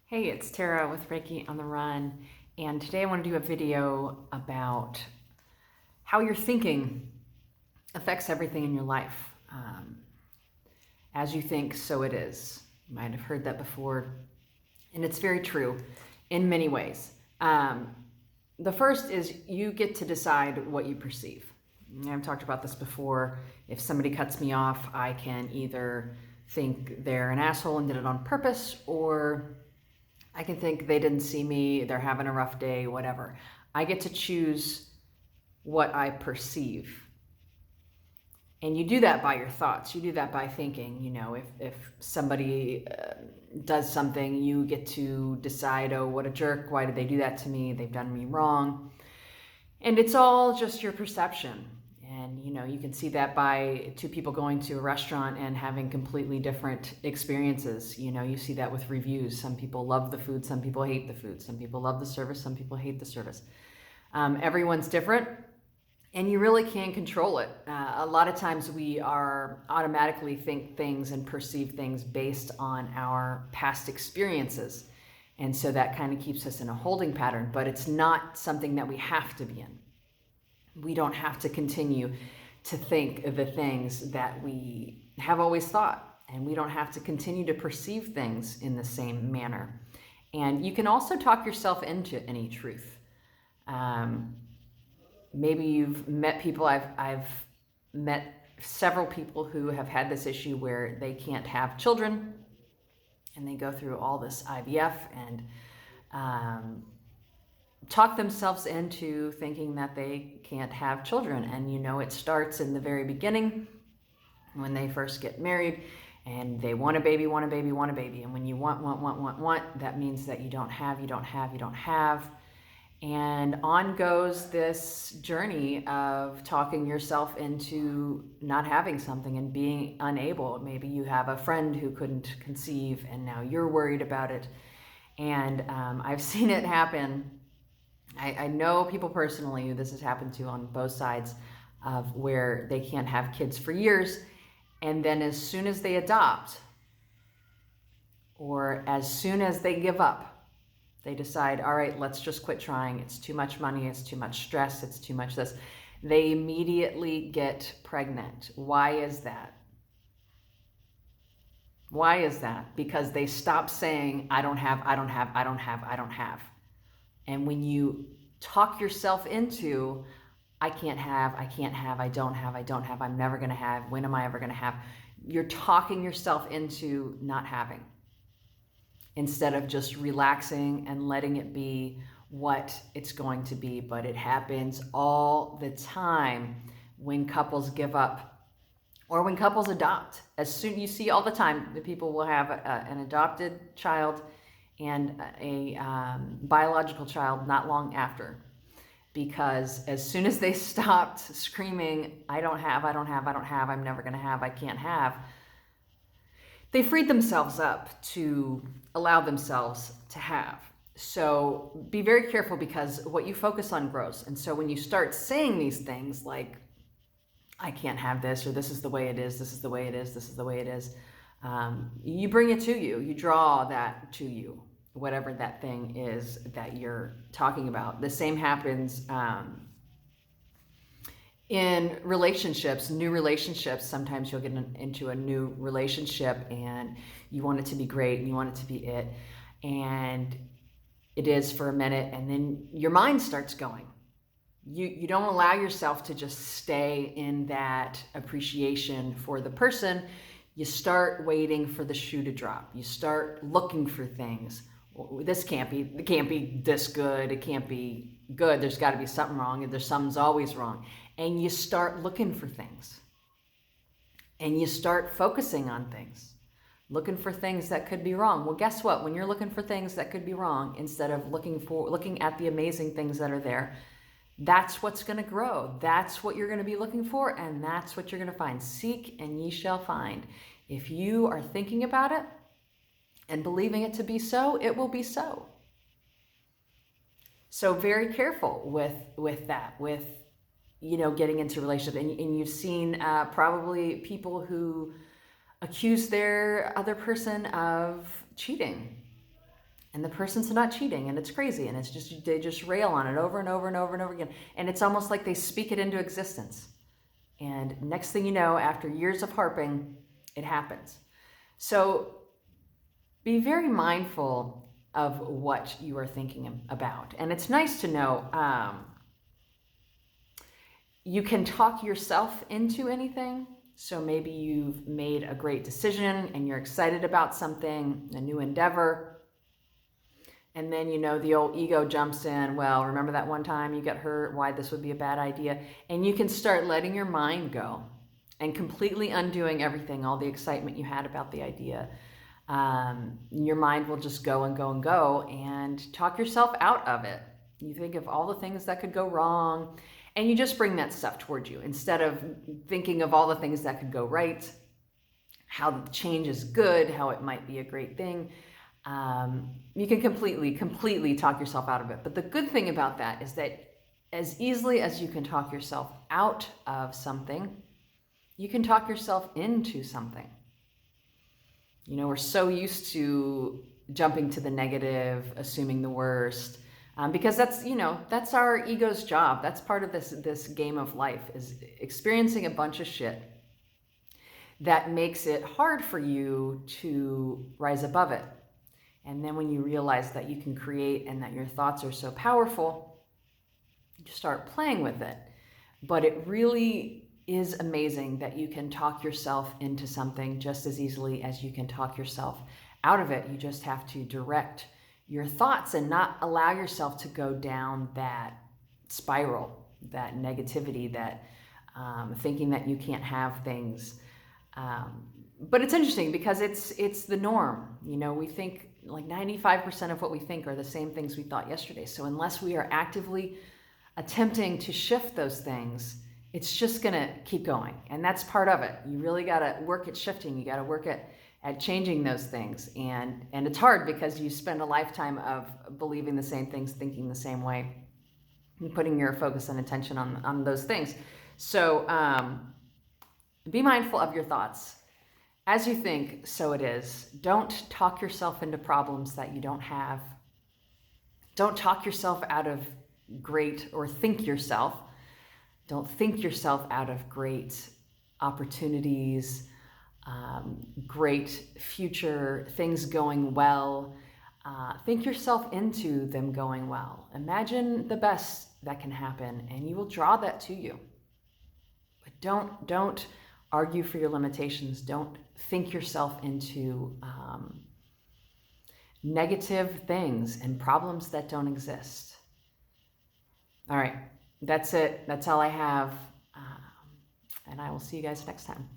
Hey, it's Tara with Reiki on the Run, and today I want to do a video about how your thinking affects everything in your life. As you think, so it is. You might have heard that before, and it's very true in many ways. The first is you get to decide what you perceive. I've talked about this before. If somebody cuts me off, I can either think they're an asshole and did it on purpose, or I can think they didn't see me, they're having a rough day, whatever. I get to choose what I perceive. And you do that by your thoughts. You do that by thinking. If somebody does something, you get to decide, oh, what a jerk. Why did they do that to me? They've done me wrong. And it's all just your perception. And, you can see that by two people going to a restaurant and having completely different experiences. You see that with reviews. Some people love the food, some people hate the food. Some people love the service, some people hate the service. Everyone's different, and you really can't control it. A lot of times we are automatically think things and perceive things based on our past experiences. And so that kind of keeps us in a holding pattern, but it's not something that we have to be in. We don't have to continue to think the things that we have always thought, and we don't have to continue to perceive things in the same manner. And you can also talk yourself into any truth. Maybe you've met people, I've met several people who have had this issue where they can't have children, and they go through all this IVF and talk themselves into thinking that they can't have children. And it starts in the very beginning when they first get married and they want a baby, want a baby, want a baby. And when you want, that means that you don't have. And on goes this journey of talking yourself into not having something and being unable. Maybe you have a friend who couldn't conceive and now you're worried about it. And I've seen it happen. I know people personally who this has happened to on both sides, of where they can't have kids for years, and then as soon as they adopt, or as soon as they give up, they decide, all right, let's just quit trying. It's too much money, it's too much stress, it's too much this. They immediately get pregnant. Why is that? Why is that? Because they stop saying, I don't have. And when you talk yourself into, I can't have, I don't have, I'm never going to have, when am I ever going to have? You're talking yourself into not having, instead of just relaxing and letting it be what it's going to be. But it happens all the time when couples give up or when couples adopt. As soon, you see all the time, the people will have an adopted child and a biological child not long after, because as soon as they stopped screaming, I don't have, I'm never going to have, I can't have, they freed themselves up to allow themselves to have. So be very careful, because what you focus on grows. And so when you start saying these things like, I can't have this, or this is the way it is, this is the way it is, this is the way it is, you bring it to you. You draw that to you, whatever that thing is that you're talking about. The same happens in relationships, new relationships. Sometimes you'll get into a new relationship and you want it to be great and you want it to be it. And it is for a minute, and then your mind starts going. You don't allow yourself to just stay in that appreciation for the person. You start waiting for the shoe to drop. You start looking for things. This can't be, it can't be this good. It can't be good. There's got to be something wrong. And something's always wrong. And you start looking for things. And you start focusing on things. Looking for things that could be wrong. Well, guess what? When you're looking for things that could be wrong, instead of looking at the amazing things that are there, that's what's going to grow. That's what you're going to be looking for, and that's what you're going to find. Seek and ye shall find. If you are thinking about it and believing it to be so, it will be so. So very careful with that, with getting into relationships. And you've seen probably people who accuse their other person of cheating. and the person's not cheating, and it's crazy, and it's just, they just rail on it over and over and over and over again. And it's almost like they speak it into existence. And next thing you know, after years of harping, it happens. So be very mindful of what you are thinking about. And it's nice to know you can talk yourself into anything. So maybe you've made a great decision and you're excited about something, a new endeavor. And then, you know, the old ego jumps in. Well, remember that one time you got hurt? Why this would be a bad idea? And you can start letting your mind go and completely undoing everything, all the excitement you had about the idea. Your mind will just go and go and go, and talk yourself out of it. You think of all the things that could go wrong, and you just bring that stuff towards you instead of thinking of all the things that could go right, how the change is good, how it might be a great thing. You can completely talk yourself out of it. But the good thing about that is that as easily as you can talk yourself out of something, you can talk yourself into something. You know, we're so used to jumping to the negative, assuming the worst, because that's, you know, that's our ego's job. That's part of this game of life, is experiencing a bunch of shit that makes it hard for you to rise above it. And then when you realize that you can create and that your thoughts are so powerful, you start playing with it. But it really is amazing that you can talk yourself into something just as easily as you can talk yourself out of it. You just have to direct your thoughts and not allow yourself to go down that spiral, that negativity, that thinking that you can't have things. But it's interesting because it's the norm. You know, we think like 95% of what we think are the same things we thought yesterday. So unless we are actively attempting to shift those things, it's just gonna keep going. And that's part of it. You really gotta work at shifting. You gotta work at changing those things. And it's hard because you spend a lifetime of believing the same things, thinking the same way, and putting your focus and attention on those things. So be mindful of your thoughts. As you think, so it is. Don't talk yourself into problems that you don't have. Don't talk yourself out of great, or think yourself. Don't think yourself out of great opportunities, great future things going well. Think yourself into them going well. Imagine the best that can happen, and you will draw that to you. But don't argue for your limitations. Don't think yourself into negative things and problems that don't exist. All right, that's it. That's all I have. And I will see you guys next time.